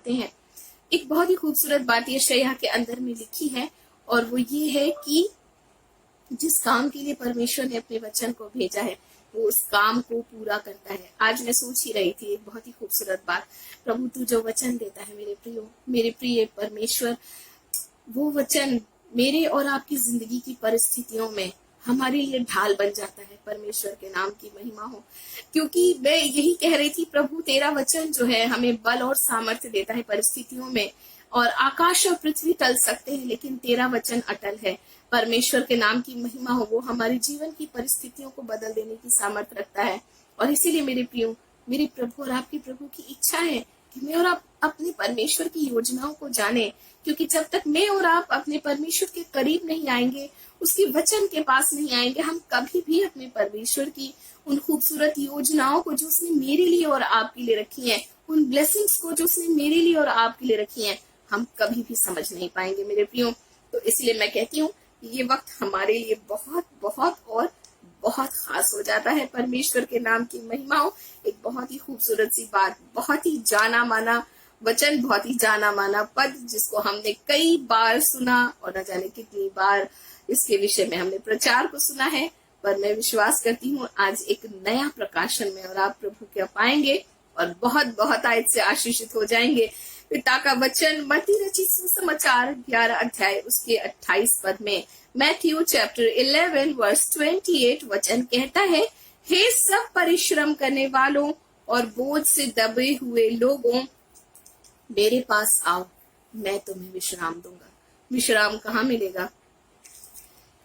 पढ़ते हैं, एक बहुत ही खूबसूरत बात यशायाह के अंदर में लिखी है, और वो ये है कि जिस काम के लिए परमेश्वर ने अपने वचन को भेजा है वो उस काम को पूरा करता है। आज मैं सोच ही रही थी एक बहुत ही खूबसूरत बात, प्रभु तू जो वचन देता है मेरे प्रिय परमेश्वर, वो वचन मेरे और आपकी जिंदगी की परिस्थितियों में हमारे लिए ढाल बन जाता है। परमेश्वर के नाम की महिमा हो। क्योंकि मैं यही कह रही थी, प्रभु तेरा वचन जो है हमें बल और सामर्थ्य देता है परिस्थितियों में, और आकाश और पृथ्वी टल सकते हैं लेकिन तेरा वचन अटल है। परमेश्वर के नाम की महिमा हो, वो हमारे जीवन की परिस्थितियों को बदल देने की सामर्थ्य रखता है। और इसीलिए मेरे प्रभु और आपके प्रभु की इच्छा है कि मैं और आप अपने परमेश्वर की योजनाओं को जाने, क्योंकि जब तक मैं और आप अपने परमेश्वर के करीब नहीं आएंगे, उसके वचन के पास नहीं आएंगे, हम कभी भी अपने परमेश्वर की उन खूबसूरत योजनाओं को जो उसने मेरे लिए और आपके लिए रखी हैं, उन ब्लेसिंग्स को जो उसने मेरे लिए और आपके लिए रखी हैं, हम कभी भी समझ नहीं पाएंगे मेरे प्रियो। तो इसलिए मैं कहती हूँ ये वक्त हमारे लिए बहुत बहुत और बहुत खास हो जाता है। परमेश्वर के नाम की महिमा हो। एक बहुत ही खूबसूरत सी बात, बहुत ही जाना माना वचन, बहुत ही जाना माना पद, जिसको हमने कई बार सुना और न जाने कितनी बार इसके विषय में हमने प्रचार को सुना है, पर मैं विश्वास करती हूँ आज एक नया प्रकाशन में और आप प्रभु के पाएंगे और बहुत बहुत आयत से आशीषित हो जाएंगे। पिता का वचन मत्ती रचित सुसमाचार 11 अध्याय उसके 28 पद में, मैथ्यू चैप्टर 11 वर्स 28 वचन कहता है, हे सब परिश्रम करने वालों और बोझ से दबे हुए लोगों, मेरे पास आओ, मैं तुम्हें विश्राम दूंगा। विश्राम कहाँ मिलेगा?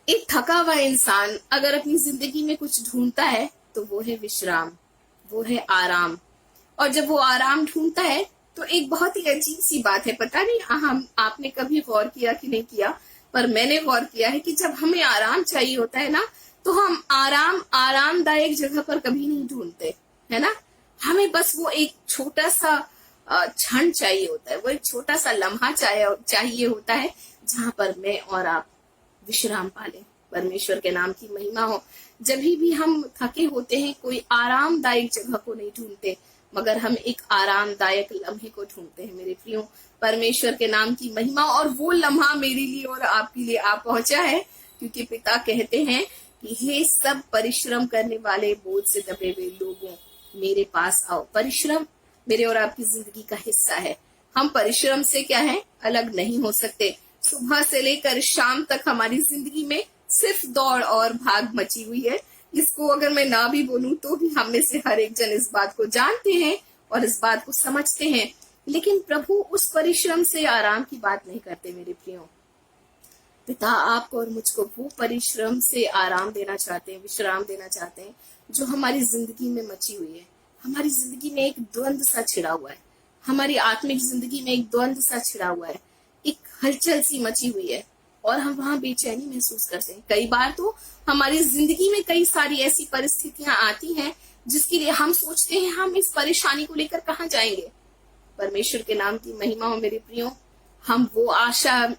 एक थका हुआ इंसान अगर अपनी जिंदगी में कुछ ढूंढता है तो वो है विश्राम, वो है आराम। और जब वो आराम ढूंढता है तो एक बहुत ही अजीब सी बात है, पता नहीं हम आपने कभी गौर किया कि नहीं किया, पर मैंने गौर किया है कि जब हमें आराम चाहिए होता है ना, तो हम आरामदायक जगह पर कभी नहीं ढूंढते, है ना। हमें बस वो एक छोटा सा क्षण चाहिए होता है, वो एक छोटा सा लम्हा चाहिए होता है जहां पर मैं और आप विश्राम पाले। परमेश्वर के नाम की महिमा हो। जब भी हम थके होते हैं कोई आरामदायक जगह को नहीं ढूंढते, मगर हम एक आरामदायक लम्हे को ढूंढते हैं मेरे प्रियो। परमेश्वर के नाम की महिमा। और वो लम्हा मेरे लिए और आपके लिए आ पहुंचा है, क्योंकि पिता कहते हैं कि हे सब परिश्रम करने वाले बोझ से दबे हुए लोगों, मेरे पास आओ। परिश्रम मेरे और आपकी जिंदगी का हिस्सा है। हम परिश्रम से क्या है, अलग नहीं हो सकते। सुबह से लेकर शाम तक हमारी जिंदगी में सिर्फ दौड़ और भाग मची हुई है, जिसको अगर मैं ना भी बोलूं तो भी हम में से हर एक जन इस बात को जानते हैं और इस बात को समझते हैं। लेकिन प्रभु उस परिश्रम से आराम की बात नहीं करते मेरे प्रियो। पिता आपको और मुझको वो परिश्रम से आराम देना चाहते हैं, विश्राम देना चाहते हैं जो हमारी जिंदगी में मची हुई है। हमारी जिंदगी में एक द्वंद सा छिड़ा हुआ है, हमारी आत्मिक जिंदगी में एक द्वंद सा छिड़ा हुआ है, एक हलचल सी मची हुई है और हम वहां बेचैनी महसूस करते हैं। कई बार तो हमारी जिंदगी में कई सारी ऐसी परिस्थितियां आती हैं जिसके लिए हम सोचते हैं हम इस परेशानी को लेकर कहाँ जाएंगे। परमेश्वर के नाम की महिमा हो मेरे प्रियो। हम वो आशा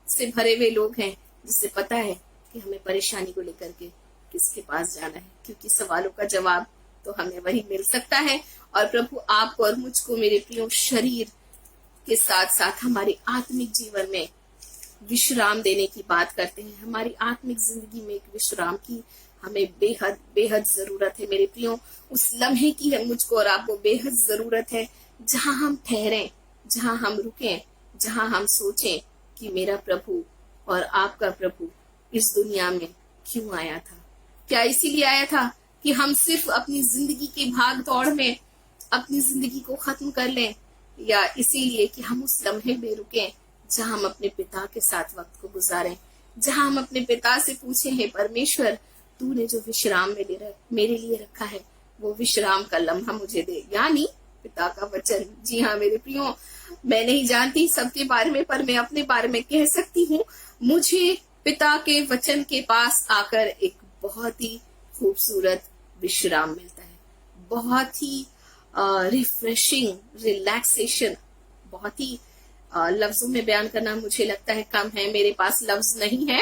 से भरे हुए लोग हैं जिससे पता है कि हमें परेशानी को लेकर के किसके पास जाना है, क्योंकि सवालों का जवाब तो हमें वही मिल सकता है। और प्रभु आपको और मुझको मेरे प्रियो शरीर के साथ साथ हमारे आत्मिक जीवन में विश्राम देने की बात करते हैं। हमारी आत्मिक जिंदगी में एक विश्राम की हमें बेहद बेहद जरूरत है मेरे प्रियो। उस लम्हे की है मुझको और आपको बेहद जरूरत है, जहां हम ठहरें, जहां हम रुकें, जहां हम सोचें कि मेरा प्रभु और आपका प्रभु इस दुनिया में क्यों आया था। क्या इसीलिए आया था कि हम सिर्फ अपनी जिंदगी की भाग दौड़ में अपनी जिंदगी को खत्म कर लें, या इसीलिए कि हम उस लम्हे में रुकें जहां हम अपने पिता के साथ वक्त को गुजारें, जहां हम अपने पिता से पूछें, हे परमेश्वर तूने जो विश्राम मेरे लिए रखा है वो विश्राम का लम्हा मुझे दे, यानी पिता का वचन। जी हाँ मेरे प्रियो, मैं नहीं जानती सबके बारे में, पर मैं अपने बारे में कह सकती हूँ, मुझे पिता के वचन के पास आकर एक बहुत ही खूबसूरत विश्राम मिलता है, बहुत ही रिफ्रेशिंग, रिलैक्सेशन। बहुत ही लफ्जों में बयान करना मुझे लगता है कम है, मेरे पास लफ्ज नहीं है,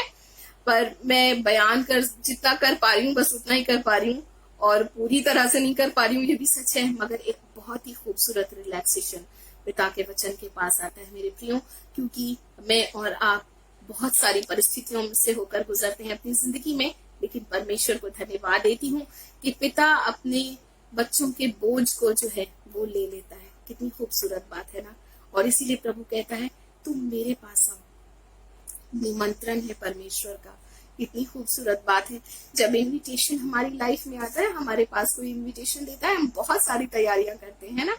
पर मैं बयान कर जितना कर पा रही हूँ बस उतना ही कर पा रही हूँ, और पूरी तरह से नहीं कर पा रही हूँ ये भी सच है, मगर एक बहुत ही खूबसूरत रिलैक्सेशन पिता के वचन के पास आता है मेरे प्रियो, क्योंकि मैं और आप बहुत सारी परिस्थितियों से होकर गुजरते हैं अपनी जिंदगी में, लेकिन परमेश्वर को धन्यवाद देती हूँ कि पिता अपने बच्चों के बोझ को जो है वो ले लेता है। कितनी खूबसूरत बात है ना। और इसीलिए प्रभु कहता है तुम मेरे पास आओ। निमंत्रण है परमेश्वर का। इतनी खूबसूरत बात है। जब इनविटेशन हमारी लाइफ में आता है, हमारे पास कोई इनविटेशन देता है, हम बहुत सारी तैयारियां करते हैं ना।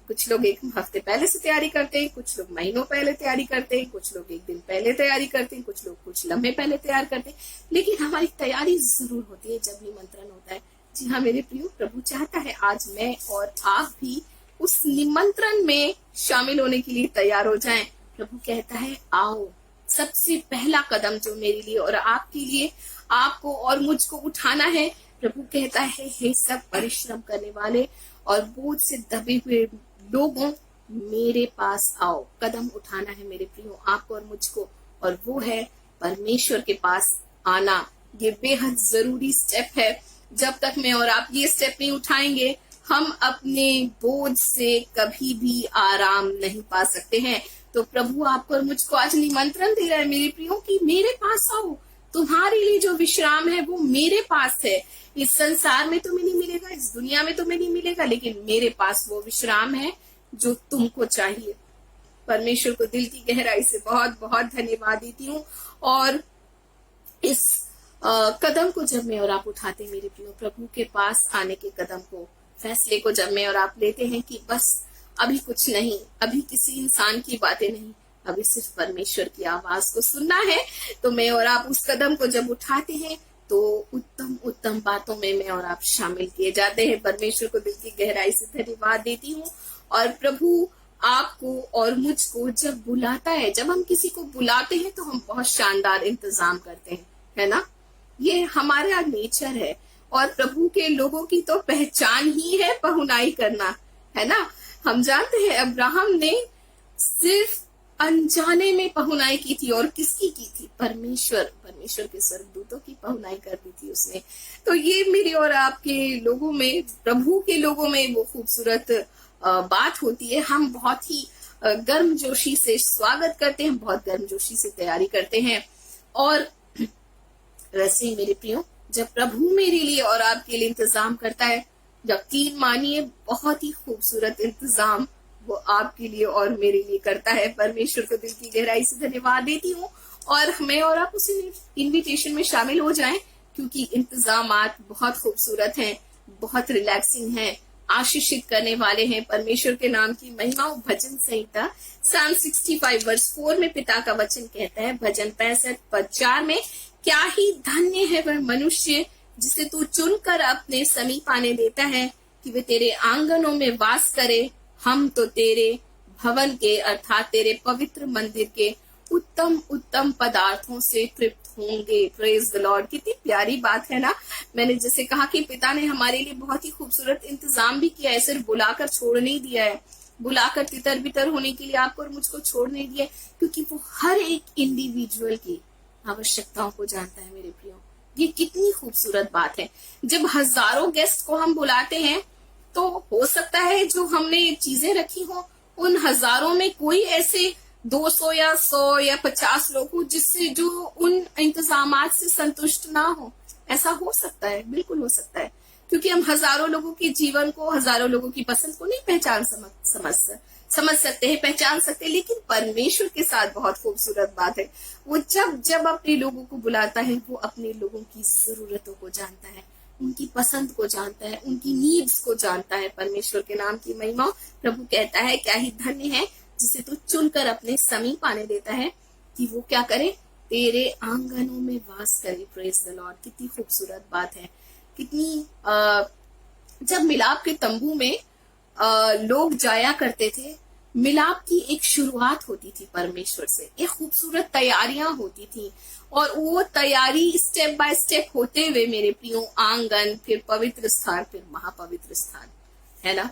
कुछ लोग एक हफ्ते पहले से तैयारी करते हैं, कुछ लोग महीनों पहले तैयारी करते हैं, कुछ लोग एक दिन पहले तैयारी करते हैं, कुछ लोग कुछ लम्हे पहले तैयार करते हैं, लेकिन हमारी तैयारी जरूर होती है जब निमंत्रण होता है। जी हाँ मेरे प्रियो, प्रभु चाहता है आज मैं और आप भी उस निमंत्रण में शामिल होने के लिए तैयार हो जाएं। प्रभु कहता है आओ। सबसे पहला कदम जो मेरे लिए और आपके लिए, आपको और मुझको उठाना है, प्रभु कहता है हे सब परिश्रम करने वाले और बोझ से दबे हुए लोगों मेरे पास आओ। कदम उठाना है मेरे प्रियो आपको और मुझको, और वो है परमेश्वर के पास आना। ये बेहद जरूरी स्टेप है। जब तक मैं और आप ये स्टेप नहीं उठाएंगे, हम अपने बोझ से कभी भी आराम नहीं पा सकते हैं। तो प्रभु आपको और मुझको आज निमंत्रण दे रहा है मेरे प्रियो कि मेरे पास आओ। तुम्हारे लिए जो विश्राम है वो मेरे पास है। इस संसार में तुम्हें नहीं मिलेगा, इस दुनिया में तुम्हें नहीं मिलेगा, लेकिन मेरे पास वो विश्राम है जो तुमको चाहिए। परमेश्वर को दिल की गहराई से बहुत बहुत धन्यवाद देती हूँ। और इस कदम को जब मैं और आप उठाते हैं मेरे प्रियो, प्रभु के पास आने के कदम को, फैसले को जब मैं और आप लेते हैं कि बस अभी कुछ नहीं, अभी किसी इंसान की बातें नहीं, अभी सिर्फ परमेश्वर की आवाज को सुनना है, तो मैं और आप उस कदम को जब उठाते हैं तो उत्तम उत्तम बातों में मैं और आप शामिल किए जाते हैं। परमेश्वर को दिल की गहराई से धन्यवाद देती हूँ। और प्रभु आपको और मुझको जब बुलाता है, जब हम किसी को बुलाते हैं तो हम बहुत शानदार इंतजाम करते हैं, है ना। ये हमारा नेचर है। और प्रभु के लोगों की तो पहचान ही है पहुनाई करना, है ना। हम जानते हैं अब्राहम ने सिर्फ अनजाने में पहुनाई की थी, और किसकी की थी? परमेश्वर के स्वर्गदूतों की पहुनाई कर दी थी उसने। तो ये मेरे और आपके लोगों में, प्रभु के लोगों में वो खूबसूरत बात होती है। हम बहुत ही गर्मजोशी से स्वागत करते हैं, बहुत गर्मजोशी से तैयारी करते हैं। और वैसे ही मेरे प्रियो, जब प्रभु मेरे लिए और आपके लिए इंतजाम करता है, यकीन मानिए बहुत ही खूबसूरत इंतजाम वो आपके लिए और मेरे लिए करता है। परमेश्वर को दिल की गहराई से धन्यवाद देती हूँ। और मैं और आप उसी इनविटेशन में शामिल हो जाएं, क्योंकि इंतजामात बहुत खूबसूरत हैं, बहुत रिलैक्सिंग हैं, आशीषित करने वाले हैं। परमेश्वर के नाम की महिमा। भजन संहिता Psalm 65 वर्स 4 में पिता का वचन कहता है, भजन 65 पद 4 में, क्या ही धन्य है वह मनुष्य जिसे तू चुनकर अपने समीप आने देता है कि वे तेरे आंगनों में वास करे। हम तो तेरे भवन के अर्थात तेरे पवित्र मंदिर के उत्तम उत्तम पदार्थों से तृप्त होंगे। Praise the Lord. कितनी प्यारी बात है ना। मैंने जैसे कहा कि पिता ने हमारे लिए बहुत ही खूबसूरत इंतजाम भी किया है, सिर्फ बुलाकर छोड़ नहीं दिया है, बुलाकर तितर बितर होने के लिए आपको और मुझको छोड़ नहीं दिया, क्योंकि वो हर एक इंडिविजुअल की आवश्यकताओं को जानता है मेरे प्रियो। ये कितनी खूबसूरत बात है। जब हजारों गेस्ट को हम बुलाते हैं, तो हो सकता है जो हमने चीजें रखी हो, उन हजारों में कोई ऐसे 200 या 100 या 50 लोग हो जिससे जो उन इंतजामात से संतुष्ट ना हो। ऐसा हो सकता है, बिल्कुल हो सकता है, क्योंकि हम हजारों लोगों के जीवन को, हजारों लोगों की पसंद को नहीं पहचान समझ सकते हैं, पहचान सकते हैं। लेकिन परमेश्वर के साथ बहुत खूबसूरत बात है, वो जब अपने लोगों को बुलाता है, वो अपने लोगों की जरूरतों को जानता है, उनकी पसंद को जानता है, उनकी नीड्स को जानता है। परमेश्वर के नाम की महिमा। प्रभु कहता है, क्या ही धन्य है जिसे तू चुनकर अपने समीप आने देता है कि वो क्या करे, तेरे आंगनों में वास करे। Praise the Lord. कितनी खूबसूरत बात है। कितनी जब मिलाप के तंबू में लोग जाया करते थे, मिलाप की एक शुरुआत होती थी परमेश्वर से, एक खूबसूरत तैयारियां होती थी, और वो तैयारी स्टेप बाय स्टेप होते हुए मेरे प्रियो, आंगन, फिर पवित्र स्थान, फिर महापवित्र स्थान, है ना।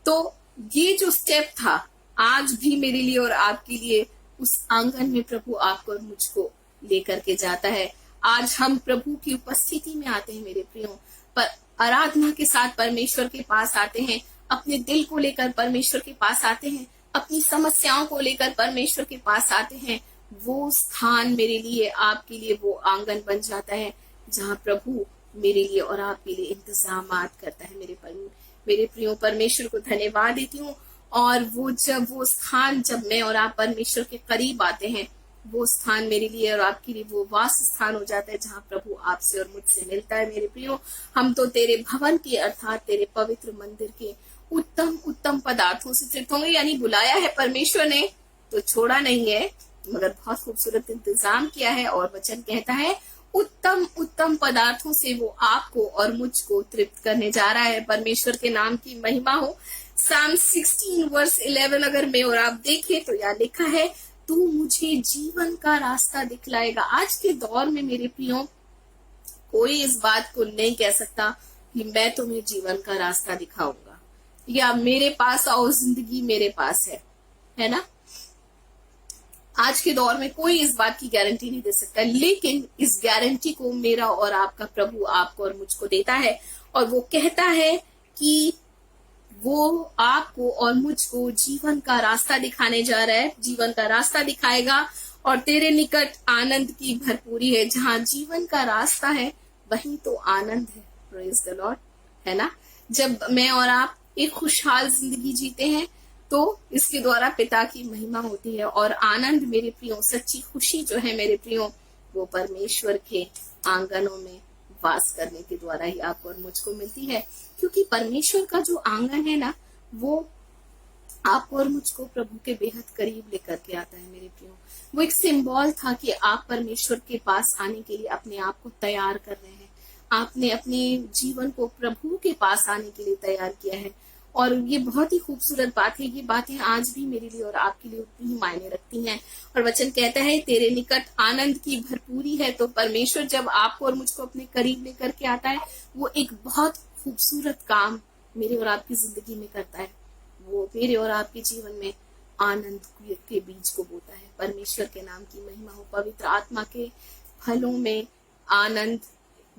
तो ये जो स्टेप था, आज भी मेरे लिए और आपके लिए उस आंगन में प्रभु आपको और मुझको लेकर के जाता है। आज हम प्रभु की उपस्थिति में आते हैं मेरे प्रियो, पर आराधना के साथ परमेश्वर के पास आते हैं, अपने दिल को लेकर परमेश्वर के पास आते हैं, अपनी समस्याओं को लेकर परमेश्वर के पास आते हैं, वो स्थान मेरे लिए, आपके लिए वो आंगन बन जाता है जहाँ प्रभु मेरे लिए और आपके लिए इंतजामात करता है। मेरे प्रियो, परमेश्वर को धन्यवाद देती हूँ। और वो स्थान जब मैं और आप परमेश्वर के करीब आते हैं, वो स्थान मेरे लिए और आपके लिए वो वास स्थान हो जाता है जहाँ प्रभु आपसे और मुझसे मिलता है। मेरे प्रियो, हम तो तेरे भवन के अर्थात तेरे पवित्र मंदिर के उत्तम उत्तम पदार्थों से तृप्त होंगे। यानी बुलाया है परमेश्वर ने तो छोड़ा नहीं है, मगर बहुत खूबसूरत इंतजाम किया है। और वचन कहता है उत्तम उत्तम पदार्थों से वो आपको और मुझको तृप्त करने जा रहा है। परमेश्वर के नाम की महिमा हो। Psalm 16 वर्स 11 अगर मैं और आप देखें तो यहाँ लिखा है, तू मुझे जीवन का रास्ता दिखलाएगा। आज के दौर में मेरे प्रियो, कोई इस बात को नहीं कह सकता कि मैं तुम्हें जीवन का रास्ता दिखाऊंगा या मेरे पास आओ, जिंदगी मेरे पास है ना। आज के दौर में कोई इस बात की गारंटी नहीं दे सकता, लेकिन इस गारंटी को मेरा और आपका प्रभु आपको और मुझको देता है। और वो कहता है कि वो आपको और मुझको जीवन का रास्ता दिखाने जा रहा है, जीवन का रास्ता दिखाएगा। और तेरे निकट आनंद की भरपूरी है। जहाँ जीवन का रास्ता है वहीं तो आनंद है। प्रेज द लॉर्ड, है ना। जब मैं और आप एक खुशहाल जिंदगी जीते हैं तो इसके द्वारा पिता की महिमा होती है। और आनंद मेरे प्रियो, सच्ची खुशी जो है मेरे प्रियो, वो परमेश्वर के आंगनों में वास करने के द्वारा ही आपको और मुझको मिलती है। क्योंकि परमेश्वर का जो आंगन है ना, वो आपको और मुझको प्रभु के बेहद करीब लेकर के आता है मेरे प्रियो। वो एक सिंबल था कि आप परमेश्वर के पास आने के लिए अपने आप को तैयार कर रहे हैं। आपने अपने जीवन को प्रभु के पास आने के लिए तैयार किया है। और ये बहुत ही खूबसूरत बात है। ये बातें आज भी मेरे लिए और आपके लिए उतनी ही मायने रखती हैं। और वचन कहता है तेरे निकट आनंद की भरपूरी है। तो परमेश्वर जब आपको और मुझको अपने करीब लेकर के आता है, वो एक बहुत खूबसूरत काम मेरे और आपकी जिंदगी में करता है। वो मेरे और आपके जीवन में आनंद के बीज को बोता है। परमेश्वर के नाम की महिमा हो। पवित्र आत्मा के फलों में आनंद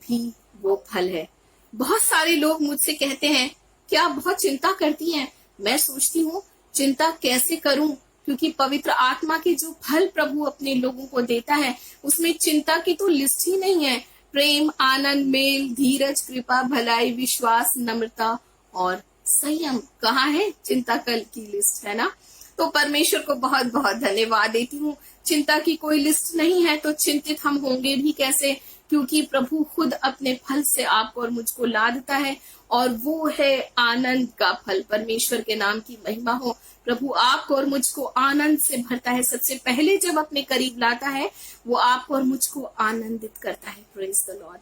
भी वो फल है। बहुत सारे लोग मुझसे कहते हैं क्या बहुत चिंता करती हैं। मैं सोचती हूँ चिंता कैसे करूं, क्योंकि पवित्र आत्मा के जो फल प्रभु अपने लोगों को देता है उसमें चिंता की तो लिस्ट ही नहीं है। प्रेम, आनंद, मेल, धीरज, कृपा, भलाई, विश्वास, नम्रता और संयम। कहाँ है चिंता कल की लिस्ट, है ना। तो परमेश्वर को बहुत बहुत धन्यवाद देती हूँ। चिंता की कोई लिस्ट नहीं है तो चिंतित हम होंगे भी कैसे, क्योंकि प्रभु खुद अपने फल से आपको और मुझको लादता है। और वो है आनंद का फल। परमेश्वर के नाम की महिमा हो। प्रभु आपको और मुझको आनंद से भरता है। सबसे पहले जब अपने करीब लाता है वो आपको और मुझको आनंदित करता है। Praise the Lord.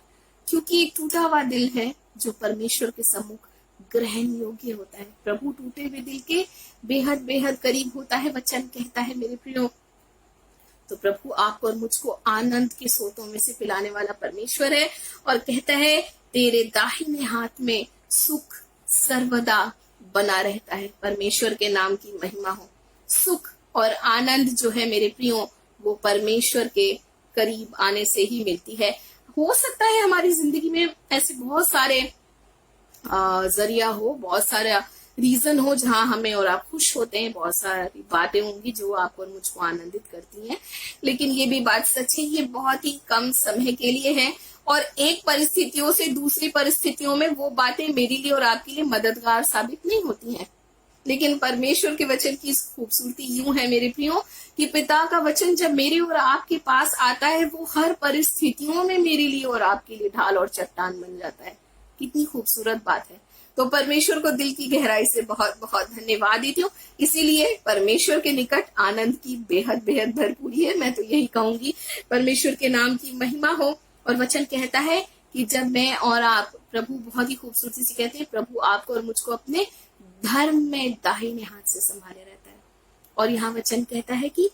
क्योंकि एक टूटा हुआ दिल है जो परमेश्वर के सम्मुख ग्रहण योग्य होता है। प्रभु टूटे हुए दिल के बेहद बेहद करीब होता है। वचन कहता है मेरे प्रियो, तो प्रभु आपको और मुझको आनंद के सोतों में से पिलाने वाला परमेश्वर है। और कहता है तेरे दाहिने हाथ में सुख सर्वदा बना रहता है। परमेश्वर के नाम की महिमा हो। सुख और आनंद जो है मेरे प्रियो, वो परमेश्वर के करीब आने से ही मिलती है। हो सकता है हमारी जिंदगी में ऐसे बहुत सारे जरिया हो, बहुत सारा रीजन हो जहां हमें और आप खुश होते हैं। बहुत सारी बातें होंगी जो आपको और मुझको आनंदित करती हैं, लेकिन ये भी बात सच है ये बहुत ही कम समय के लिए है। और एक परिस्थितियों से दूसरी परिस्थितियों में वो बातें मेरे लिए और आपके लिए मददगार साबित नहीं होती हैं। लेकिन परमेश्वर के वचन की खूबसूरती यूं है मेरे प्रियो कि पिता का वचन जब मेरे और आपके पास आता है वो हर परिस्थितियों में मेरे लिए और आपके लिए ढाल और चट्टान बन जाता है। कितनी खूबसूरत बात है। तो परमेश्वर को दिल की गहराई से बहुत बहुत धन्यवाद देती हूँ। इसीलिए परमेश्वर के निकट आनंद की बेहद बेहद भरपूरी है। मैं तो यही कहूंगी, परमेश्वर के नाम की महिमा हो। और वचन कहता है कि जब मैं और आप, प्रभु बहुत ही खूबसूरती से कहते हैं, प्रभु आपको और मुझको अपने धर्म में दाहिने हाथ से संभाले रहता है। और यहाँ वचन कहता है कि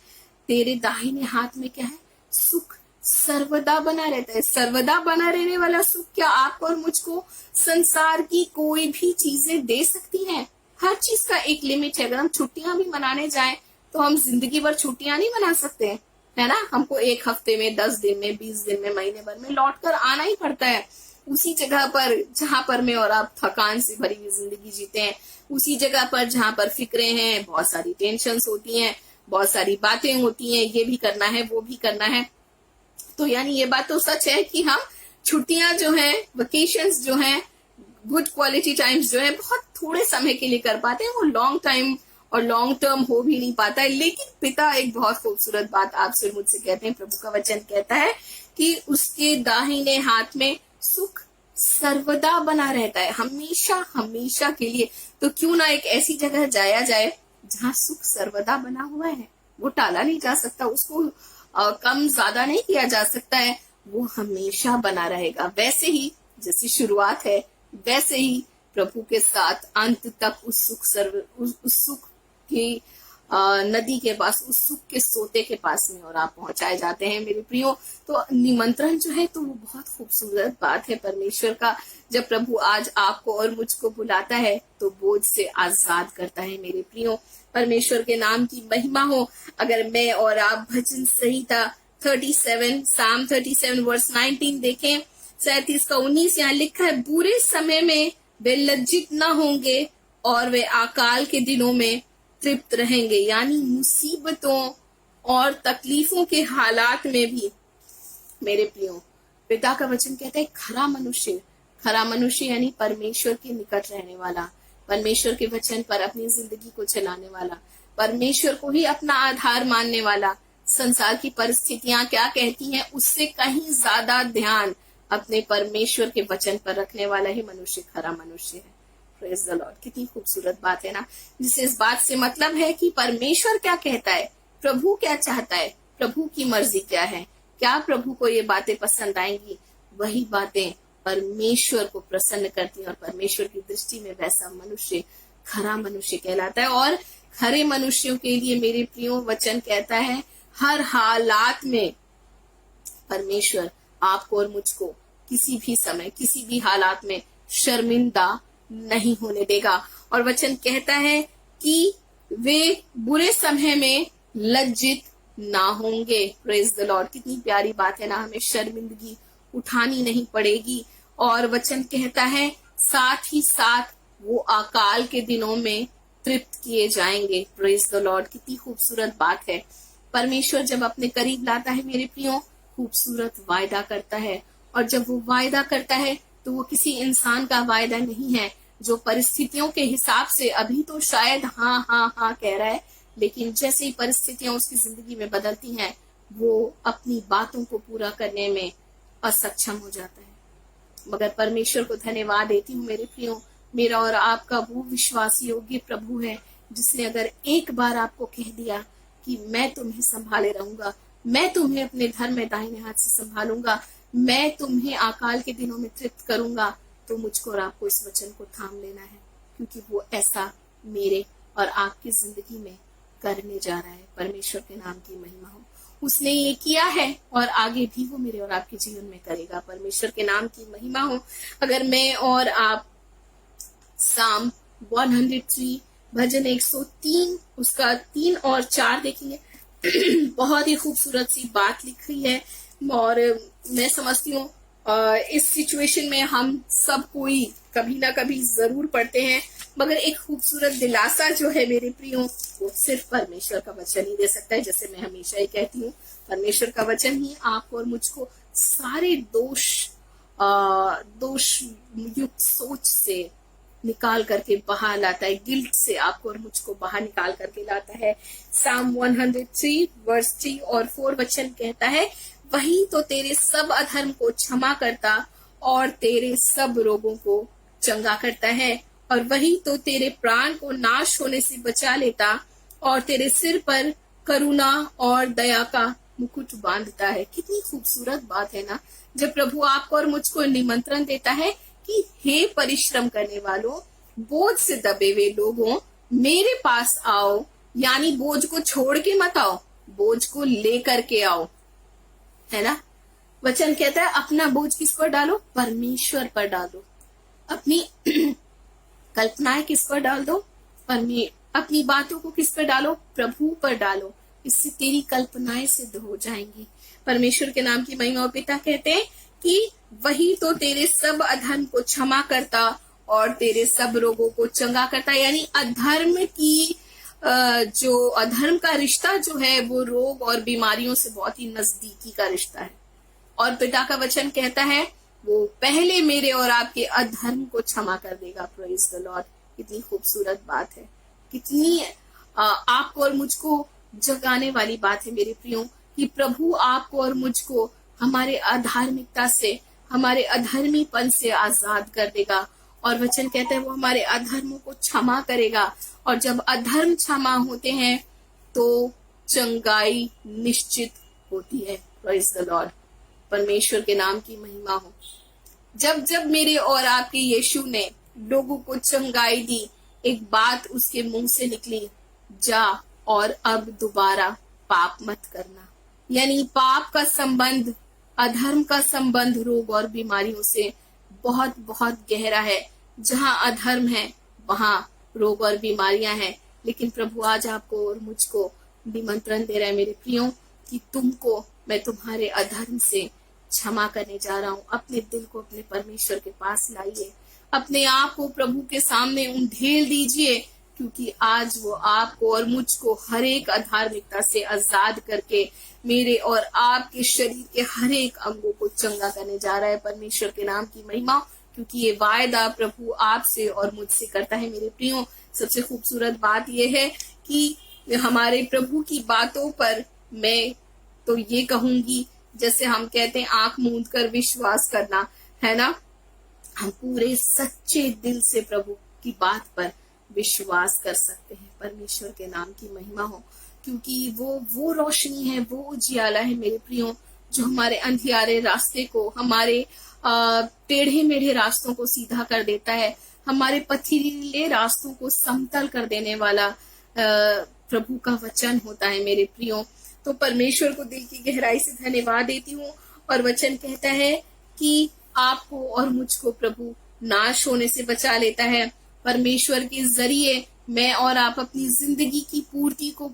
तेरे दाहिने हाथ में क्या है, सुख सर्वदा बना रहता है। सर्वदा बना रहने वाला सुख क्या आपको और मुझको संसार की कोई भी चीजें दे सकती हैं? हर चीज का एक लिमिट है। अगर हम छुट्टियां भी मनाने जाएं तो हम जिंदगी भर छुट्टियां नहीं मना सकते है ना। हमको एक हफ्ते में, 10 दिन में, 20 दिन में, महीने भर में लौट कर आना ही पड़ता है। उसी जगह पर जहां पर मैं और आप थकान से भरी हुई जिंदगी जीते हैं, उसी जगह पर जहां पर फिक्रें हैं, बहुत सारी टेंशन्स होती हैं, बहुत सारी बातें होती हैं, ये भी करना है वो भी करना है। तो यानी ये बात तो सच है कि हम छुट्टियां जो हैं, वेकेशंस जो हैं, गुड क्वालिटी टाइम्स जो है बहुत थोड़े समय के लिए कर पाते हैं, वो लॉन्ग टाइम और लॉन्ग टर्म हो भी नहीं पाता है। लेकिन पिता एक बहुत खूबसूरत बात आपसे मुझसे कहते हैं, प्रभु का वचन कहता है कि उसके दाहिने हाथ में सुख सर्वदा बना रहता है, हमेशा हमेशा के लिए। तो क्यों ना एक ऐसी जगह जाया जाए जहाँ सुख सर्वदा बना हुआ है, वो टाला नहीं जा सकता, उसको कम ज्यादा नहीं किया जा सकता है, वो हमेशा बना रहेगा। वैसे ही जैसी शुरुआत है, वैसे ही प्रभु के साथ अंत तक उस सुख की नदी के पास, उस सुख के सोते के पास में और आप पहुंचाए जाते हैं मेरे प्रियो। तो निमंत्रण जो है तो वो बहुत खूबसूरत बात है परमेश्वर का। जब प्रभु आज आपको और मुझको बुलाता है तो बोझ से आजाद करता है मेरे प्रियो। परमेश्वर के नाम की महिमा हो। अगर मैं और आप भजन संहिता 37 साम 37 वर्स 19 देखें, 37 का 19 यहाँ लिखा है, बुरे समय में वे लज्जित न होंगे और वे अकाल के दिनों में तृप्त रहेंगे। यानी मुसीबतों और तकलीफों के हालात में भी मेरे प्रियो पिता का वचन कहता है खरा मनुष्य यानी परमेश्वर के निकट रहने वाला, परमेश्वर के वचन पर अपनी जिंदगी को चलाने वाला, परमेश्वर को ही अपना आधार मानने वाला, संसार की परिस्थितियां क्या कहती हैं उससे कहीं ज्यादा ध्यान अपने परमेश्वर के वचन पर रखने वाला ही मनुष्य खरा मनुष्य है। Praise the Lord. कितनी खूबसूरत बात है ना, जिसे इस बात से मतलब है कि परमेश्वर क्या कहता है, प्रभु क्या चाहता है, प्रभु की मर्जी क्या है, क्या प्रभु को ये बातें पसंद आएंगी, वही बातें परमेश्वर को प्रसन्न करती हैं और परमेश्वर की दृष्टि में वैसा मनुष्य खरा मनुष्य कहलाता है। और खरे मनुष्यों के लिए मेरे प्रियो वचन कहता है हर हालात में परमेश्वर आपको और मुझको किसी भी समय किसी भी हालात में शर्मिंदा नहीं होने देगा। और वचन कहता है कि वे बुरे समय में लज्जित ना होंगे। Praise the Lord. कितनी प्यारी बात है ना, हमें शर्मिंदगी उठानी नहीं पड़ेगी। और वचन कहता है साथ ही साथ वो अकाल के दिनों में तृप्त किए जाएंगे। Praise the Lord. कितनी खूबसूरत बात है। परमेश्वर जब अपने करीब लाता है मेरे प्रियो, खूबसूरत वायदा करता है। और जब वो वायदा करता है तो वो किसी इंसान का वायदा नहीं है जो परिस्थितियों के हिसाब से अभी तो शायद हाँ हाँ हाँ कह रहा है, लेकिन जैसे ही परिस्थितियां उसकी जिंदगी में बदलती हैं वो अपनी बातों को पूरा करने में असक्षम हो जाता है। मगर परमेश्वर को धन्यवाद देती हूँ मेरे प्रियो, मेरा और आपका वो विश्वास योग्य प्रभु है जिसने अगर एक बार आपको कह दिया कि मैं तुम्हें संभाले रहूंगा, मैं तुम्हें अपने धर्म में दाहिने हाथ से संभालूंगा, मैं तुम्हें अकाल के दिनों में तृप्त करूंगा, तो मुझको और आपको इस वचन को थाम लेना है, क्योंकि वो ऐसा मेरे और आपकी जिंदगी में करने जा रहा है। परमेश्वर के नाम की महिमा हो। उसने ये किया है और आगे भी वो मेरे और आपके जीवन में करेगा। परमेश्वर के नाम की महिमा हो। अगर मैं और आप साम 103 भजन 103 उसका 3 और 4 देखेंगे, बहुत ही खूबसूरत सी बात लिखी है। और मैं समझती हूँ इस सिचुएशन में हम सब कोई कभी ना कभी जरूर पढ़ते हैं, मगर एक खूबसूरत दिलासा जो है मेरे प्रियो वो सिर्फ परमेश्वर का वचन ही दे सकता है। जैसे मैं हमेशा ही कहती हूँ, परमेश्वर का वचन ही आपको और मुझको सारे दोष युक्त सोच से निकाल करके बाहर लाता है, गिल्ट से आपको और मुझको बाहर निकाल करके लाता है। साम 103 वर्स 3 और 4 वचन कहता है, वही तो तेरे सब अधर्म को क्षमा करता और तेरे सब रोगों को चंगा करता है, और वही तो तेरे प्राण को नाश होने से बचा लेता और तेरे सिर पर करुणा और दया का मुकुट बांधता है। कितनी खूबसूरत बात है ना, जब प्रभु आपको और मुझको निमंत्रण देता है कि हे परिश्रम करने वालों, बोझ से दबे हुए लोगों, मेरे पास आओ। यानी बोझ को छोड़ के मत आओ, बोझ को लेकर के आओ, है ना। वचन कहता है अपना बोझ किस पर डालो, परमेश्वर पर डालो। अपनी कल्पनाएं किस पर डाल दो, अपनी बातों को किस पर डालो, प्रभु पर डालो। इससे तेरी कल्पनाएं सिद्ध हो जाएंगी। परमेश्वर के नाम की महिमा। पिता कहते हैं कि वही तो तेरे सब अधर्म को क्षमा करता और तेरे सब रोगों को चंगा करता। यानी अधर्म की जो अधर्म का रिश्ता जो है वो रोग और बीमारियों से बहुत ही नजदीकी का रिश्ता है। और पिता का वचन कहता है वो पहले मेरे और आपके अधर्म को क्षमा कर देगा। Praise the Lord. कितनी खूबसूरत बात है, कितनी आपको और मुझको जगाने वाली बात है मेरे प्रियो, कि प्रभु आपको और मुझको हमारे अधार्मिकता से, हमारे अधर्मीपन से आजाद कर देगा। और वचन कहता है वो हमारे अधर्मों को क्षमा करेगा। और जब अधर्म क्षमा होते हैं तो चंगाई निश्चित होती है। Praise the Lord. परमेश्वर के नाम की महिमा हो। जब जब मेरे और आपके यीशु ने लोगों को चंगाई दी, एक बात उसके मुंह से निकली, जा और अब दोबारा पाप मत करना। यानी पाप का संबंध, अधर्म का संबंध रोग और बीमारियों से बहुत बहुत गहरा है। जहां अधर्म है वहां रोग और बीमारियां हैं। लेकिन प्रभु आज आपको और मुझको निमंत्रण दे रहा है मेरे प्रियो, कि तुमको मैं तुम्हारे अधर्म से क्षमा करने जा रहा हूं। अपने दिल को अपने परमेश्वर के पास लाइए, अपने आप को प्रभु के सामने उंडेल दीजिए, क्योंकि आज वो आपको और मुझको हर एक अधार्मिकता से आजाद करके मेरे और आपके शरीर के हर एक अंगों को चंगा करने जा रहा है। परमेश्वर के नाम की महिमा, क्योंकि ये वायदा प्रभु आपसे और मुझसे करता है मेरे प्रियो। सबसे खूबसूरत बात यह है कि हमारे प्रभु की बातों पर मैं तो ये कहूंगी, जैसे हम कहते हैं आंख मूंद कर विश्वास करना, है ना। हम पूरे सच्चे दिल से प्रभु की बात पर विश्वास कर सकते हैं। परमेश्वर के नाम की महिमा हो, क्योंकि वो रोशनी है, वो उजियाला है मेरे प्रियो, जो हमारे अंधियारे रास्ते को, हमारे टेढ़े मेढ़े रास्तों को सीधा कर देता है, हमारे पथरीले रास्तों को समतल कर देने वाला प्रभु का वचन होता है मेरे प्रियो। तो परमेश्वर को दिल की गहराई से धन्यवाद देती हूँ। और वचन कहता है कि आपको और मुझको प्रभु नाश होने से बचा लेता है। परमेश्वर के जरिए मैं और आप अपनी जिंदगी की पूर्ति को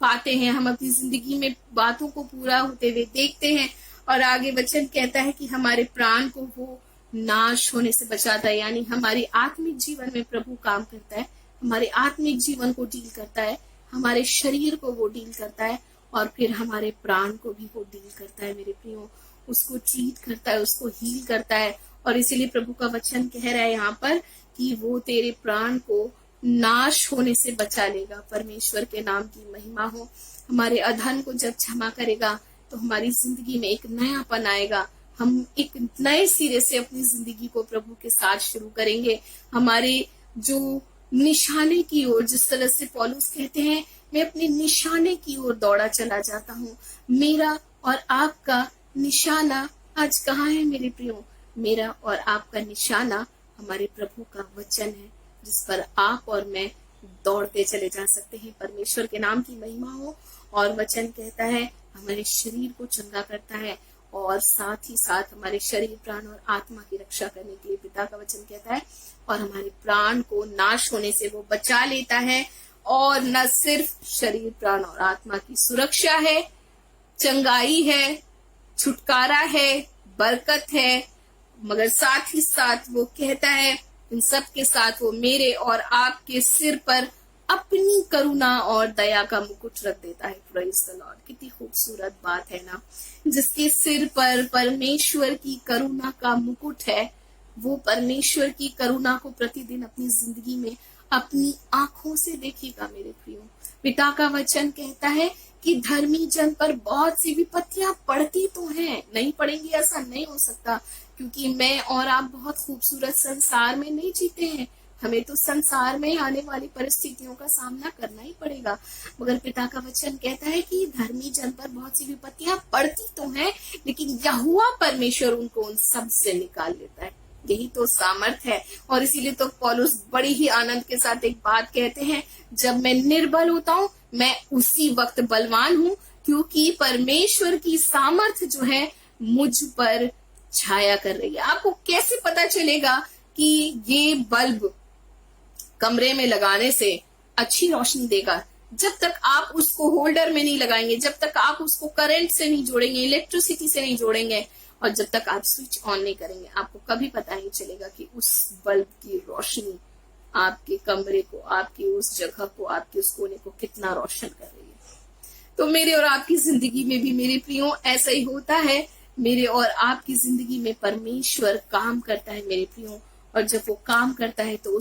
पाते हैं। हम अपनी जिंदगी में बातों को पूरा होते हुए देखते हैं। और आगे वचन कहता है कि हमारे प्राण को वो नाश होने से बचाता है। यानी हमारी आत्मिक जीवन में प्रभु काम करता है, हमारे आत्मिक जीवन को डील करता है, हमारे शरीर को वो डील करता है, और फिर हमारे प्राण को भी वो डील करता है मेरे प्रियो, उसको ट्रीट करता है, उसको हील करता है। और इसीलिए प्रभु का वचन कह रहा है यहाँ पर कि वो तेरे प्राण को नाश होने से बचा लेगा। परमेश्वर के नाम की महिमा हो। हमारे अधर्म को जब क्षमा करेगा तो हमारी जिंदगी में एक नयापन आएगा। हम एक नए सिरे से अपनी जिंदगी को प्रभु के साथ शुरू करेंगे। हमारे जो निशाने की ओर, जिस तरह से पौलुस कहते हैं, मैं अपने निशाने की ओर दौड़ा चला जाता हूँ। मेरा और आपका निशाना आज कहाँ है मेरे प्रियो? मेरा और आपका निशाना हमारे प्रभु का वचन है, जिस पर आप और मैं दौड़ते चले जा सकते हैं। परमेश्वर के नाम की महिमा हो। और वचन कहता है हमारे शरीर को चंगा करता है, और साथ ही साथ हमारे शरीर, प्राण और आत्मा की रक्षा करने के लिए पिता का वचन कहता है, और हमारे प्राण को नाश होने से वो बचा लेता है। और न सिर्फ शरीर, प्राण और आत्मा की सुरक्षा है, चंगाई है, छुटकारा है, बरकत है, मगर साथ ही साथ वो कहता है इन सब के साथ वो मेरे और आपके सिर पर अपनी करुणा और दया का मुकुट रख देता है। Praise the Lord. कितनी खूबसूरत बात है ना। जिसके सिर पर परमेश्वर की करुणा का मुकुट है, वो परमेश्वर की करुणा को प्रतिदिन अपनी जिंदगी में अपनी आंखों से देखेगा मेरे प्रियो। पिता का वचन कहता है कि धर्मी जन पर बहुत सी विपत्तियां पड़ती तो हैं, नहीं पड़ेंगी ऐसा नहीं हो सकता, क्योंकि मैं और आप बहुत खूबसूरत संसार में नहीं जीते हैं। हमें तो संसार में आने वाली परिस्थितियों का सामना करना ही पड़ेगा। मगर पिता का वचन कहता है कि धर्मी जन पर बहुत सी विपत्तियां पड़ती तो हैं, लेकिन यहोवा परमेश्वर उनको उन सब से निकाल लेता है। यही तो सामर्थ है। और इसीलिए तो पौलुस बड़ी ही आनंद के साथ एक बात कहते हैं, जब मैं निर्बल होता हूँ मैं उसी वक्त बलवान हूँ, क्योंकि परमेश्वर की सामर्थ जो है मुझ पर छाया कर रही है। आपको कैसे पता चलेगा कि ये बल्ब कमरे में लगाने से अच्छी रोशनी देगा? जब तक आप उसको होल्डर में नहीं लगाएंगे, जब तक आप उसको करंट से नहीं जोड़ेंगे, इलेक्ट्रिसिटी से नहीं जोड़ेंगे, और जब तक आप स्विच ऑन नहीं करेंगे आपको कभी पता नहीं चलेगा कि उस बल्ब की रोशनी आपके कमरे को, आपकी उस जगह को, आपके उस कोने को कितना रोशन कर रही है। तो मेरे और आपकी जिंदगी में भी मेरे प्रियो ऐसा ही होता है। मेरे और आपकी जिंदगी में परमेश्वर काम करता है मेरे प्रियो, और जब वो काम करता है तो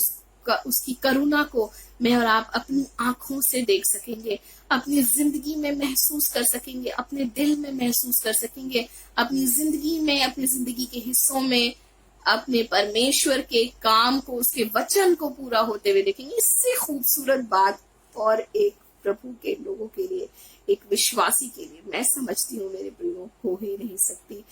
उसकी करुणा को मैं और आप अपनी आंखों से देख सकेंगे, अपनी जिंदगी में महसूस कर सकेंगे, अपने दिल में महसूस कर सकेंगे, अपनी जिंदगी में, अपनी जिंदगी के हिस्सों में अपने परमेश्वर के काम को, उसके वचन को पूरा होते हुए देखेंगे। इससे खूबसूरत बात और एक प्रभु के लोगों के लिए, एक विश्वासी के लिए मैं समझती हूँ मेरे प्रियो हो ही नहीं सकती।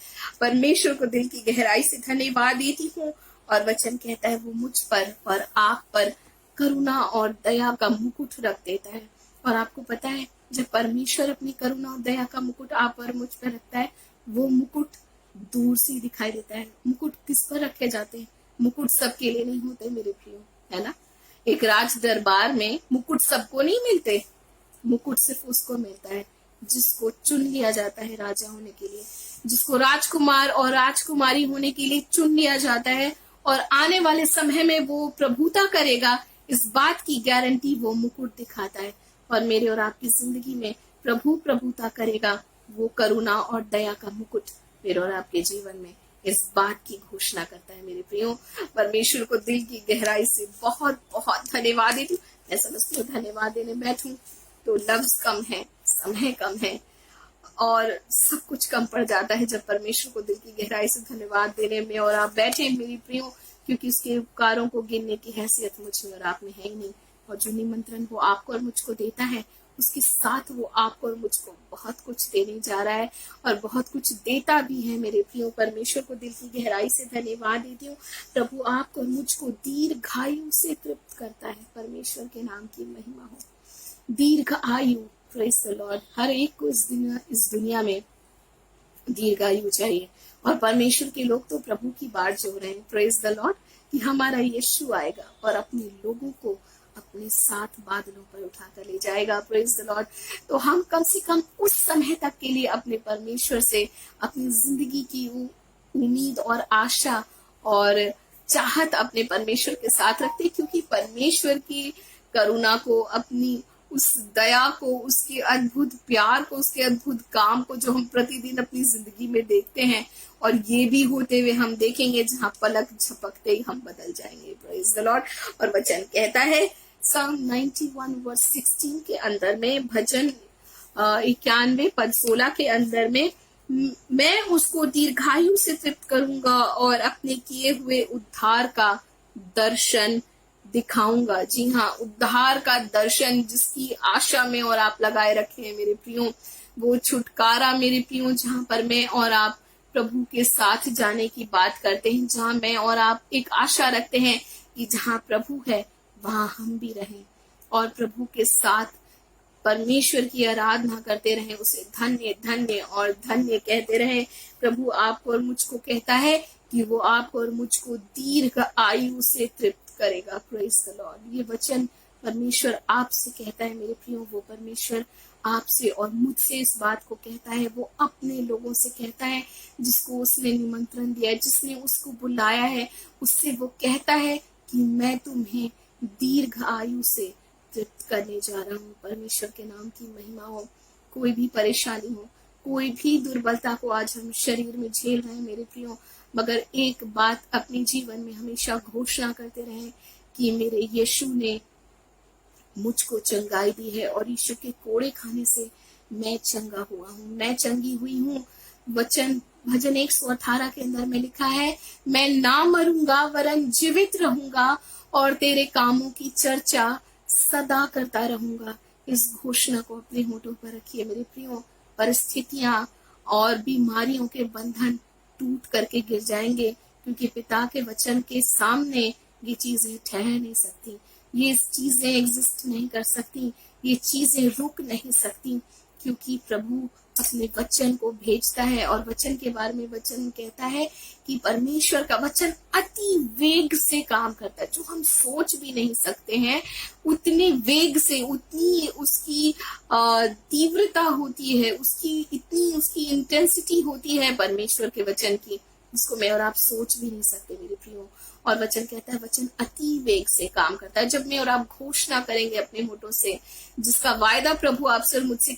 परमेश्वर को दिल की गहराई से धन्यवाद देती हूँ, और वचन कहता है वो मुझ पर और आप पर करुणा और दया का मुकुट रख देता है। और आपको पता है जब परमेश्वर अपनी करुणा और दया का मुकुट आप और मुझ पर रखता है, वो मुकुट दूर से दिखाई देता है। मुकुट किस पर रखे जाते हैं? मुकुट सबके लिए नहीं होते मेरे प्रियो, है ना। एक राज दरबार में मुकुट सबको नहीं मिलते, मुकुट सिर्फ उसको मिलता है जिसको चुन लिया जाता है राजा होने के लिए, जिसको राजकुमार और राजकुमारी होने के लिए चुन लिया जाता है, और आने वाले समय में वो प्रभुता करेगा, इस बात की गारंटी वो मुकुट दिखाता है। और मेरे और आपकी जिंदगी में प्रभु प्रभुता करेगा, वो करुणा और दया का मुकुट मेरे और आपके जीवन में इस बात की घोषणा करता है मेरे प्रियो। परमेश्वर को दिल की गहराई से बहुत बहुत धन्यवाद देती हूँ। मैं समझती हूँ धन्यवाद देने बैठूं तो लफ्ज कम है, समय कम है, और सब कुछ कम पड़ जाता है जब परमेश्वर को दिल की गहराई से धन्यवाद देने में और आप बैठे मेरी प्रियो, क्योंकि उसके उपकारों को गिनने की हैसियत मुझ में और आप में है ही नहीं। और जो निमंत्रण वो आपको और मुझको देता है, उसके साथ वो आपको और मुझको बहुत कुछ देने जा रहा है, और बहुत कुछ देता भी है मेरे प्रियो। परमेश्वर को दिल की गहराई से धन्यवाद देती हूँ। प्रभु आपको और मुझको दीर्घायु से तृप्त करता है। परमेश्वर के नाम की महिमा हो। दीर्घ आयु, प्रेज द लॉर्ड। हर एक को इस दुनिया में दीर्घायु चाहिए, और परमेश्वर के लोग तो प्रभु की बाट जो रहे हैं, प्रेज द लॉर्ड, कि हमारा यीशु आएगा और अपने लोगों को अपने साथ बादलों पर उठाकर ले जाएगा, प्रेज द लॉर्ड। तो हम कम से कम उस समय तक के लिए अपने परमेश्वर से अपनी जिंदगी की उम्मीद और आशा और चाहत अपने परमेश्वर के साथ रखते, क्योंकि परमेश्वर की करुणा को, अपनी उस दया को, उसके अद्भुत प्यार को, उसके अद्भुत काम को जो हम प्रतिदिन अपनी जिंदगी में देखते हैं, और ये भी होते हुए हम देखेंगे जहां पलक झपकते ही हम बदल जाएंगे, प्रेज द लॉर्ड। और वचन कहता है Psalm 91 वर्स 16 के अंदर में, भजन 91 पद 16 के अंदर में, मैं उसको दीर्घायु से तृप्त करूंगा और अपने किए हुए उद्धार का दर्शन दिखाऊंगा। जी हाँ, उद्धार का दर्शन जिसकी आशा में और आप लगाए रखे हैं मेरे प्रियो, वो छुटकारा मेरे प्रियो, जहां पर मैं और आप प्रभु के साथ जाने की बात करते हैं, जहां मैं और आप एक आशा रखते हैं कि जहां प्रभु है वहां हम भी रहें, और प्रभु के साथ परमेश्वर की आराधना करते रहें, उसे धन्य धन्य और धन्य कहते रहें। प्रभु आपको और मुझको कहता है कि वो आपको और मुझको दीर्घ आयु से तृप्त करेगा, प्रेज द लॉर्ड। ये वचन परमेश्वर आपसे कहता है मेरे प्रियो। वो परमेश्वर आपसे और मुझसे इस बात को कहता है, वो अपने लोगों से कहता है जिसको उसने निमंत्रण दिया है, जिसने उसको बुलाया है, उससे वो कहता है कि मैं तुम्हें दीर्घ आयु से तृप्त करने जा रहा हूँ। परमेश्वर के नाम की महिमा हो। कोई भी परेशानी हो, कोई भी दुर्बलता को आज हम शरीर में झेल रहे हैं मेरे प्रियो, मगर एक बात अपने जीवन में हमेशा घोषणा करते रहे कि मेरे यीशु ने मुझको चंगाई दी है, और यीशु के कोड़े खाने से मैं चंगा हुआ हूँ, मैं चंगी हुई हूँ। वचन भजन 118 के अंदर में लिखा है, मैं ना मरूंगा वरन जीवित रहूंगा और तेरे कामों की चर्चा सदा करता रहूंगा। इस घोषणा को अपने होठों पर रखिए मेरे प्रियो। परिस्थितियां और बीमारियों के बंधन टूट करके गिर जाएंगे, क्योंकि पिता के वचन के सामने ये चीजें ठहर नहीं सकती, ये चीजें एग्जिस्ट नहीं कर सकती, ये चीजें रुक नहीं सकती, क्योंकि प्रभु अपने वचन को भेजता है। और वचन के बारे में वचन कहता है कि परमेश्वर का वचन अति वेग से काम करता है, जो हम सोच भी नहीं सकते हैं उतने वेग से, उतनी उसकी तीव्रता होती है, उसकी इंटेंसिटी होती है परमेश्वर के वचन की, जिसको मैं और आप सोच भी नहीं सकते मेरे प्रियो। और वचन कहता है वचन अति वेग से काम करता है। जब मैं और आप घोषणा करेंगे अपने होठों से, जिसका वायदा प्रभु आपसे और मुझसे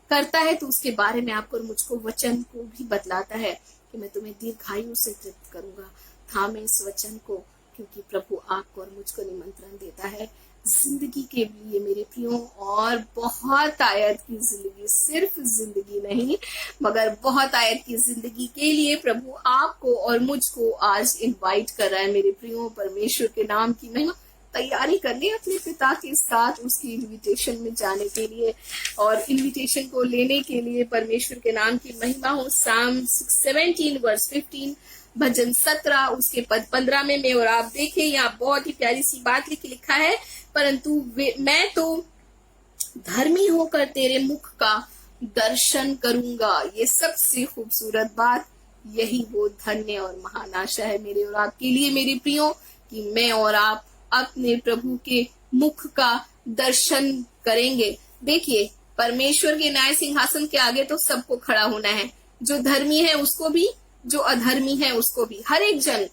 करता है, तो उसके बारे में आपको और मुझको वचन को भी बतलाता है कि मैं तुम्हें दीर्घायु से तृप्त करूंगा। थामे इस वचन को, क्योंकि प्रभु आपको और मुझको निमंत्रण देता है जिंदगी के लिए मेरे प्रियो, और बहुत आयत की जिंदगी, सिर्फ जिंदगी नहीं मगर बहुत आयत की जिंदगी के लिए प्रभु आपको और मुझको आज इनवाइट कर रहा है मेरे प्रियो। परमेश्वर के नाम की महिमा तैयारी करनी अपने पिता के साथ उसकी इनविटेशन में जाने के लिए, और इनविटेशन को लेने के लिए परमेश्वर के नाम की महिमा हो। Psalm 17 वर्स 15, भजन 17 उसके पद 15 में मैं और आप देखें, यहाँ बहुत ही प्यारी सी बात लिखा है, परंतु मैं तो धर्मी होकर तेरे मुख का दर्शन करूंगा। ये सबसे खूबसूरत बात, यही वो धन्य और महान आशा है मेरे और आपके लिए मेरे प्रियो, कि मैं और आप अपने प्रभु के मुख का दर्शन करेंगे। देखिए, परमेश्वर के न्याय सिंहासन के आगे तो सबको खड़ा होना है, जो धर्मी है उसको भी, जो अधर्मी है उसको भी, हर एक जन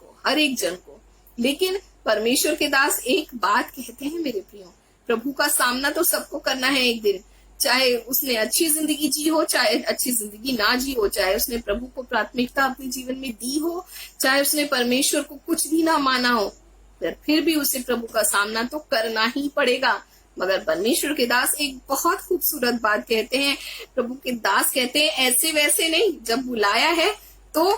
को। लेकिन परमेश्वर के दास एक बात कहते हैं मेरे प्रियो, प्रभु का सामना तो सबको करना है एक दिन, चाहे उसने अच्छी जिंदगी जी हो, चाहे अच्छी जिंदगी ना जी हो, चाहे उसने प्रभु को प्राथमिकता अपने जीवन में दी हो, चाहे उसने परमेश्वर को कुछ भी ना माना हो, फिर भी उसे प्रभु का सामना तो करना ही पड़ेगा। मगर परमेश्वर के दास एक बहुत खूबसूरत बात कहते हैं, प्रभु के दास कहते हैं ऐसे वैसे नहीं, जब बुलाया है तो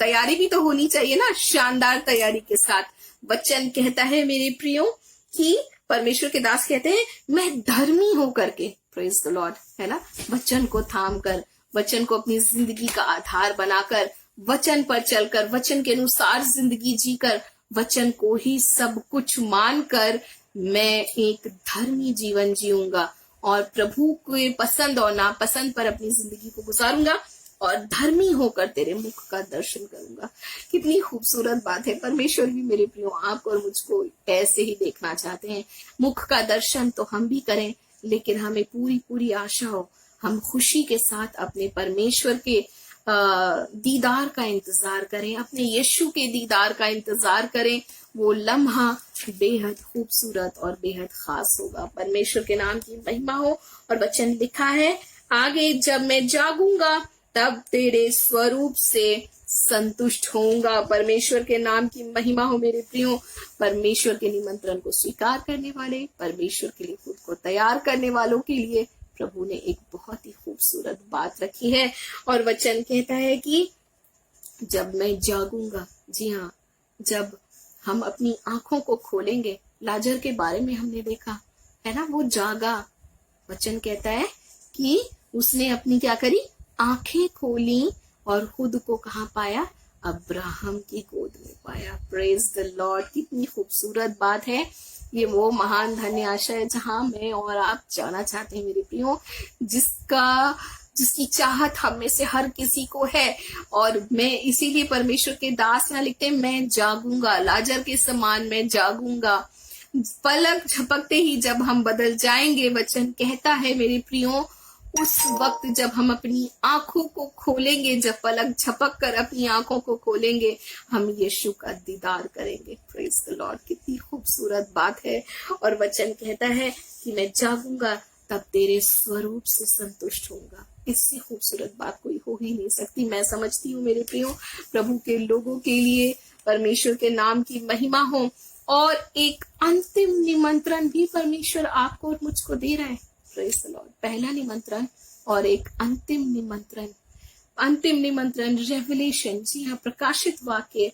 तैयारी भी तो होनी चाहिए ना, शानदार तैयारी के साथ। वचन कहता है मेरे प्रियो कि परमेश्वर के दास कहते हैं मैं धर्मी होकर के, प्रेज द लॉर्ड, है ना, वचन को थाम कर, वचन को अपनी जिंदगी का आधार बनाकर, वचन पर चलकर, वचन के अनुसार जिंदगी जीकर, वचन को ही सब कुछ मानकर मैं एक धर्मी जीवन जीऊंगा और प्रभु के पसंद और नापसंद पर अपनी जिंदगी को गुजारूंगा और धर्मी होकर तेरे मुख का दर्शन करूंगा। कितनी खूबसूरत बात है। परमेश्वर भी मेरे प्रियो आपको और मुझको ऐसे ही देखना चाहते हैं। मुख का दर्शन तो हम भी करें, लेकिन हमें पूरी पूरी आशा हो, हम खुशी के साथ अपने परमेश्वर के दीदार का इंतजार करें, अपने यीशु के दीदार का इंतजार करें। वो लम्हा बेहद खूबसूरत और बेहद खास होगा। परमेश्वर के नाम की महिमा हो। और वचन लिखा है आगे, जब मैं जागूंगा तब तेरे स्वरूप से संतुष्ट होऊंगा। परमेश्वर के नाम की महिमा हो मेरे प्रियो। परमेश्वर के निमंत्रण को स्वीकार करने वाले, परमेश्वर के लिए खुद को तैयार करने वालों के लिए प्रभु ने एक बहुत ही खूबसूरत बात रखी है। और वचन कहता है कि जब मैं जागूंगा, जी हाँ, जब हम अपनी आंखों को खोलेंगे, लाजर के बारे में हमने देखा है ना, वो जागा। वचन कहता है कि उसने अपनी क्या करी, आंखें खोली और खुद को कहाँ पाया, अब्राहम की गोद में पाया। Praise the Lord. कितनी खूबसूरत बात है। ये वो महान धन्य आशा है जहां मैं और आप जाना चाहते हैं मेरे प्रियो, जिसकी चाहत हम में से हर किसी को है। और मैं इसीलिए परमेश्वर के दास यहाँ लिखते हैं, मैं जागूंगा, लाजर के समान मैं जागूंगा। पलक झपकते ही जब हम बदल जाएंगे, वचन कहता है मेरे प्रियो, उस वक्त जब हम अपनी आंखों को खोलेंगे, जब पलक झपक कर अपनी आंखों को खोलेंगे, हम यीशु का दीदार करेंगे। Praise the Lord. कितनी खूबसूरत बात है। और वचन कहता है कि मैं जागूंगा तब तेरे स्वरूप से संतुष्ट होऊंगा। इससे खूबसूरत बात कोई हो ही नहीं सकती। मैं समझती हूँ मेरे प्रियो, प्रभु के लोगों के लिए परमेश्वर के नाम की महिमा हो। और एक अंतिम निमंत्रण भी परमेश्वर आपको और मुझको दे रहा है। Praise the Lord. पहला निमंत्रण और एक अंतिम निमंत्रण रेवलेशन, जी हाँ, प्रकाशित वाक्य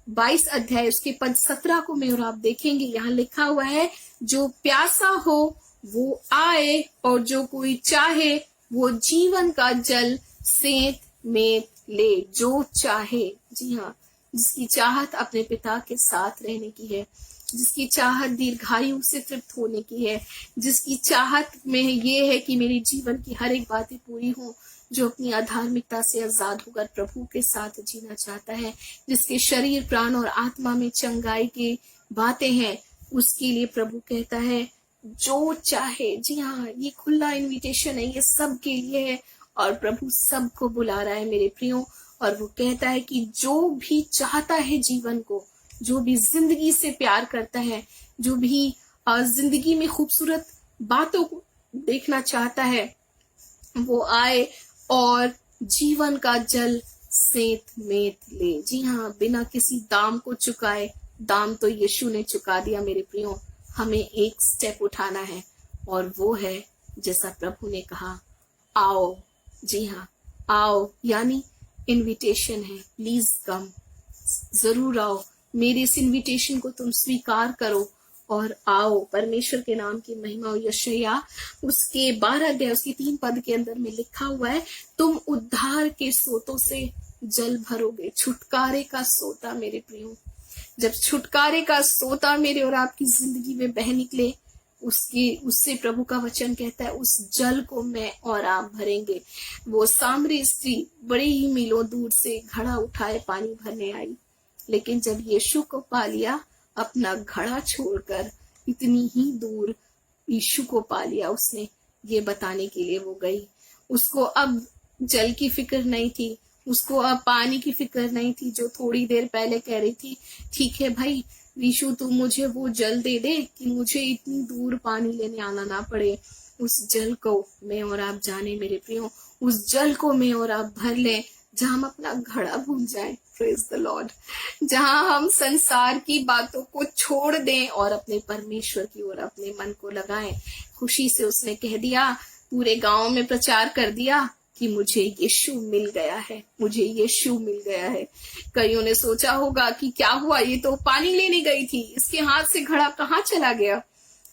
22 अध्याय उसके पद 17 को मैं और आप देखेंगे। यहाँ लिखा हुआ है, जो प्यासा हो वो आए और जो कोई चाहे वो जीवन का जल सेंत में ले। जो चाहे, जी हाँ, जिसकी चाहत अपने पिता के साथ रहने की है, जिसकी चाहत दीर्घायु से तृप्त होने की है, जिसकी चाहत में ये है कि मेरे जीवन की हर एक बातें पूरी हो, जो अपनी अधार्मिकता से आजाद होकर प्रभु के साथ जीना चाहता है, जिसके शरीर प्राण और आत्मा में चंगाई की बातें हैं, उसके लिए प्रभु कहता है जो चाहे। जी हाँ, ये खुला इनविटेशन है, ये सब के लिए है और प्रभु सबको बुला रहा है मेरे प्रियो। और वो कहता है कि जो भी चाहता है जीवन को, जो भी जिंदगी से प्यार करता है, जो भी जिंदगी में खूबसूरत बातों को देखना चाहता है, वो आए और जीवन का जल सेंत मेंत ले। जी हाँ, बिना किसी दाम को चुकाए। दाम तो यीशु ने चुका दिया मेरे प्रियो। हमें एक स्टेप उठाना है और वो है जैसा प्रभु ने कहा, आओ। जी हाँ, आओ यानी इनविटेशन है, प्लीज कम, जरूर आओ। मेरे इस इनविटेशन को तुम स्वीकार करो और आओ। परमेश्वर के नाम की महिमा हो। यशायाह उसके 12 अध्याय उसके 3 पद के अंदर में लिखा हुआ है, तुम उद्धार के सोतों से जल भरोगे। छुटकारे का सोता मेरे प्रियो, जब छुटकारे का सोता मेरे और आपकी जिंदगी में बह निकले, उससे प्रभु का वचन कहता है उस जल को मैं और आप भरेंगे। वो सामरी स्त्री बड़े ही मीलों दूर से घड़ा उठाए पानी भरने आई, लेकिन जब यीशु को पा लिया, अपना घड़ा छोड़कर इतनी ही दूर यीशु को पा लिया उसने, ये बताने के लिए वो गई। उसको अब जल की फिक्र नहीं थी, उसको अब पानी की फिक्र नहीं थी, जो थोड़ी देर पहले कह रही थी ठीक है भाई यीशु तू मुझे वो जल दे दे कि मुझे इतनी दूर पानी लेने आना ना पड़े। उस जल को मैं और आप जाने मेरे प्रियो, उस जल को मैं और आप भर लें, जहां हम अपना घड़ा भूल जाएं। Praise the Lord. जहां हम संसार की बातों को छोड़ दें और अपने परमेश्वर की ओर अपने मन को लगाएं। खुशी से उसने कह दिया, पूरे गांव में प्रचार कर दिया कि मुझे यीशु मिल गया है, मुझे यीशु मिल गया है। कईयों ने सोचा होगा कि क्या हुआ, ये तो पानी लेने गई थी, इसके हाथ से घड़ा कहाँ चला गया।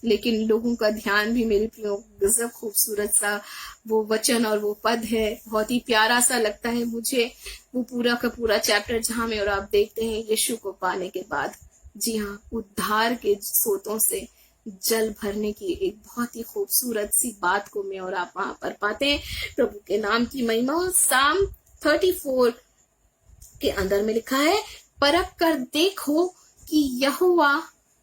लेकिन लोगों का ध्यान भी मेरे प्रियो, गजब खूबसूरत सा वो वचन और वो पद है, बहुत ही प्यारा सा लगता है मुझे वो पूरा का पूरा चैप्टर, जहां में और आप देखते हैं यीशु को पाने के बाद, जी हाँ, उद्धार के सोतों से जल भरने की एक बहुत ही खूबसूरत सी बात को मैं और आप वहां पर पाते हैं। प्रभु के नाम की महिमा। साम 34 के अंदर में लिखा है, परख कर देखो कि यहोवा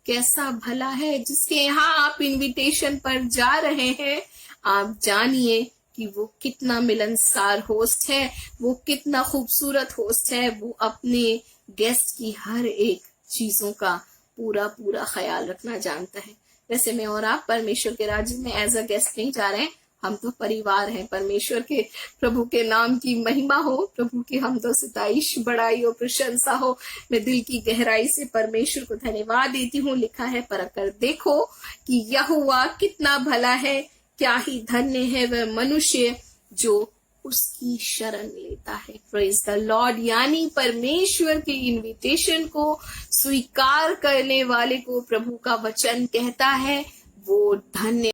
कैसा भला है। जिसके यहाँ आप इनविटेशन पर जा रहे हैं, आप जानिए कि वो कितना मिलनसार होस्ट है, वो कितना खूबसूरत होस्ट है। वो अपने गेस्ट की हर एक चीजों का पूरा पूरा ख्याल रखना जानता है। वैसे मैं और आप परमेश्वर के राज्य में एज अ गेस्ट नहीं जा रहे हैं, हम तो परिवार हैं परमेश्वर के। प्रभु के नाम की महिमा हो, प्रभु की हम तो सिताइश बड़ाई और प्रशंसा हो। मैं दिल की गहराई से परमेश्वर को धन्यवाद देती हूँ। लिखा है, परख कर देखो कि यहोवा कितना भला है, क्या ही धन्य है वह मनुष्य जो उसकी शरण लेता है। Praise the Lord. यानी परमेश्वर के इनविटेशन को स्वीकार करने वाले को प्रभु का वचन कहता है वो धन्य